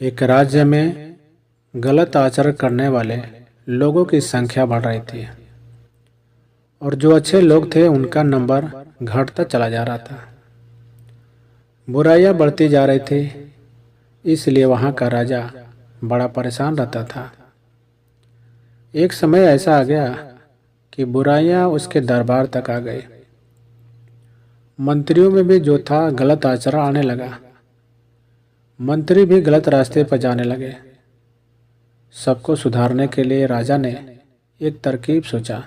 एक राज्य में गलत आचरण करने वाले लोगों की संख्या बढ़ रही थी और जो अच्छे लोग थे उनका नंबर घटता चला जा रहा था। बुराइयां बढ़ती जा रही थी, इसलिए वहां का राजा बड़ा परेशान रहता था। एक समय ऐसा आ गया कि बुराइयां उसके दरबार तक आ गई। मंत्रियों में भी जो था गलत आचरण आने लगा। मंत्री भी गलत रास्ते पर जाने लगे। सबको सुधारने के लिए राजा ने एक तरकीब सोचा।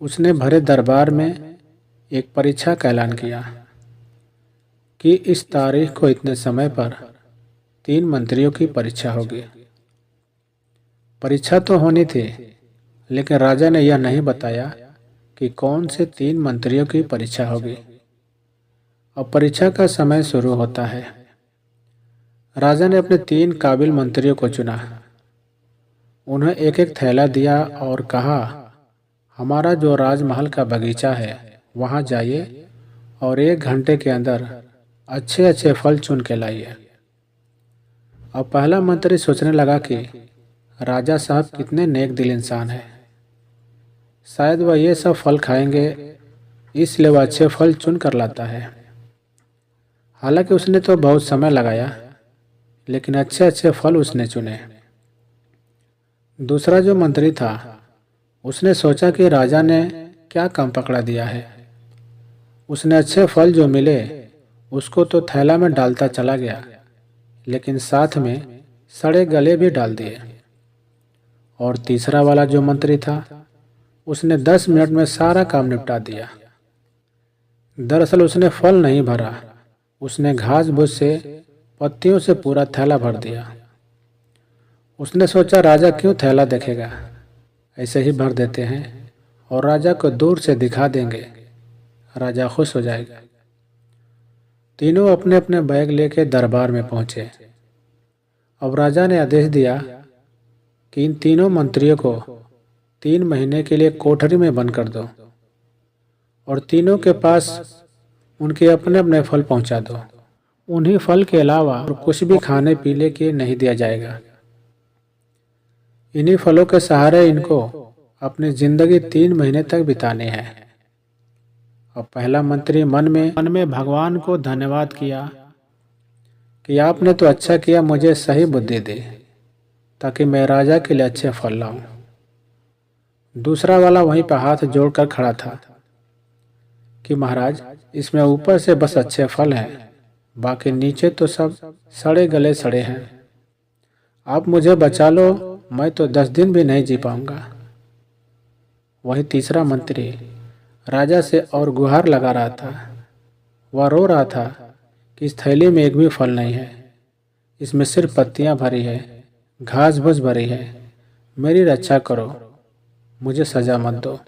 उसने भरे दरबार में एक परीक्षा का ऐलान किया कि इस तारीख को इतने समय पर 3 मंत्रियों की परीक्षा होगी। परीक्षा तो होनी थी, लेकिन राजा ने यह नहीं बताया कि कौन से 3 मंत्रियों की परीक्षा होगी। अब परीक्षा का समय शुरू होता है। राजा ने अपने 3 काबिल मंत्रियों को चुना। उन्हें एक एक थैला दिया और कहा, हमारा जो राजमहल का बगीचा है वहां जाइए और 1 घंटे के अंदर अच्छे अच्छे फल चुन के लाइए। अब पहला मंत्री सोचने लगा कि राजा साहब कितने नेक दिल इंसान हैं। शायद वह ये सब फल खाएंगे, इसलिए वह अच्छे फल चुन कर लाता है। हालांकि उसने तो बहुत समय लगाया, लेकिन अच्छे अच्छे फल उसने चुने। दूसरा जो मंत्री था उसने सोचा कि राजा ने क्या काम पकड़ा दिया है। उसने अच्छे फल जो मिले उसको तो थैला में डालता चला गया, लेकिन साथ में सड़े गले भी डाल दिए। और तीसरा वाला जो मंत्री था उसने 10 मिनट में सारा काम निपटा दिया। दरअसल उसने फल नहीं भरा, उसने घास फूस से पत्तियों से पूरा थैला भर दिया। उसने सोचा राजा क्यों थैला देखेगा, ऐसे ही भर देते हैं और राजा को दूर से दिखा देंगे, राजा खुश हो जाएगा। तीनों अपने अपने बैग लेके दरबार में पहुंचे। अब राजा ने आदेश दिया कि इन तीनों मंत्रियों को 3 महीने के लिए कोठरी में बंद कर दो और तीनों के पास उनके अपने अपने फल पहुंचा दो। उन्हीं फल के अलावा और कुछ भी खाने पीने के नहीं दिया जाएगा। इन्हीं फलों के सहारे इनको अपनी जिंदगी 3 महीने तक बितानी है। अब पहला मंत्री मन में भगवान को धन्यवाद किया कि आपने तो अच्छा किया, मुझे सही बुद्धि दी ताकि मैं राजा के लिए अच्छे फल लाऊं। दूसरा वाला वहीं पर हाथ जोड़कर खड़ा था कि महाराज, इसमें ऊपर से बस अच्छे फल हैं, बाकी नीचे तो सब सड़े गले सड़े हैं। आप मुझे बचा लो, मैं तो 10 दिन भी नहीं जी पाऊंगा। वही तीसरा मंत्री राजा से और गुहार लगा रहा था। वह रो रहा था कि इस थैली में एक भी फल नहीं है, इसमें सिर्फ पत्तियां भरी है, घास फूस भरी है। मेरी रक्षा करो, मुझे सजा मत दो।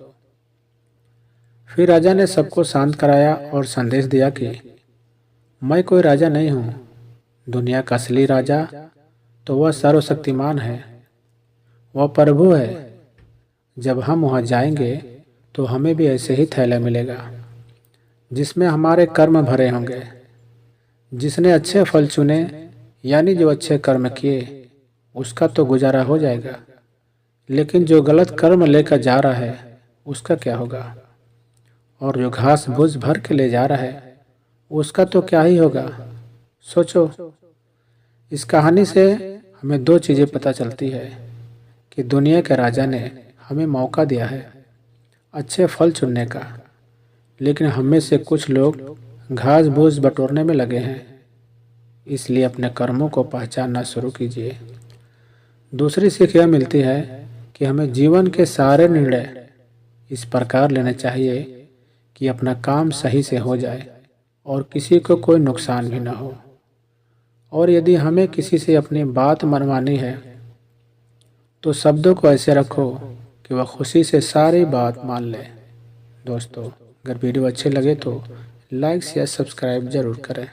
फिर राजा ने सबको शांत कराया और संदेश दिया कि मैं कोई राजा नहीं हूँ। दुनिया का असली राजा तो वह सर्वशक्तिमान है, वह प्रभु है। जब हम वहाँ जाएंगे तो हमें भी ऐसे ही थैला मिलेगा जिसमें हमारे कर्म भरे होंगे। जिसने अच्छे फल चुने, यानी जो अच्छे कर्म किए, उसका तो गुजारा हो जाएगा, लेकिन जो गलत कर्म लेकर जा रहा है उसका क्या होगा? और जो घास फूस भर के ले जा रहा है उसका तो क्या ही होगा? सोचो। इस कहानी से हमें 2 चीज़ें पता चलती है कि दुनिया के राजा ने हमें मौका दिया है अच्छे फल चुनने का, लेकिन हम में से कुछ लोग घास फूस बटोरने में लगे हैं। इसलिए अपने कर्मों को पहचानना शुरू कीजिए। दूसरी सीख यह मिलती है कि हमें जीवन के सारे निर्णय इस प्रकार लेने चाहिए कि अपना काम सही से हो जाए और किसी को कोई नुकसान भी ना हो। और यदि हमें किसी से अपनी बात मनवानी है तो शब्दों को ऐसे रखो कि वह खुशी से सारी बात मान ले। दोस्तों, अगर वीडियो अच्छे लगे तो लाइक शेयर सब्सक्राइब जरूर करें।